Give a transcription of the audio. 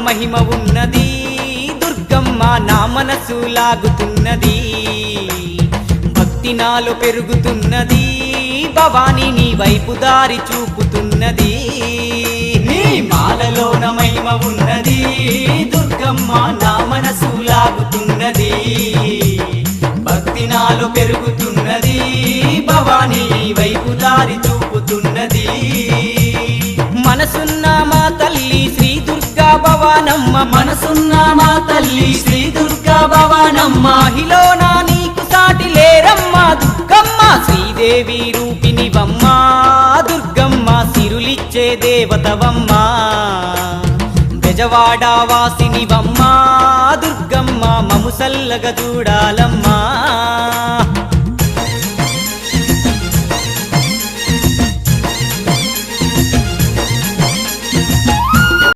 మహిమ ఉన్నది దుర్గమ్మ నా మనసు లాగుతున్నది భక్తి నాలో పెరుగుతున్నది భవాని నీ వైపు దారి చూపుతున్నది నీ మాలలోన మహిమ ఉన్నది దుర్గమ్మ నా మనసు లాగుతున్నది భక్తి నాలో పెరుగుతున్నది భవాని నీ వైపు దారి చూపుతున్నది మనసున్న మా తల్లి శ్రీ దుర్గా భవానమ్మ మనసున్న మా తల్లి శ్రీ దుర్గా భవానమ్మ మహిళన నీకు సాటి లేరమ్మ దుర్గమ్మ శ్రీదేవి రూపినివమ్మ దుర్గమ్మ సిరులిచ్చే దేవతవమ్మ బెజవాడ వాసినివమ్మ దుర్గమ్మ మము సల్లగ చూడాలమ్మా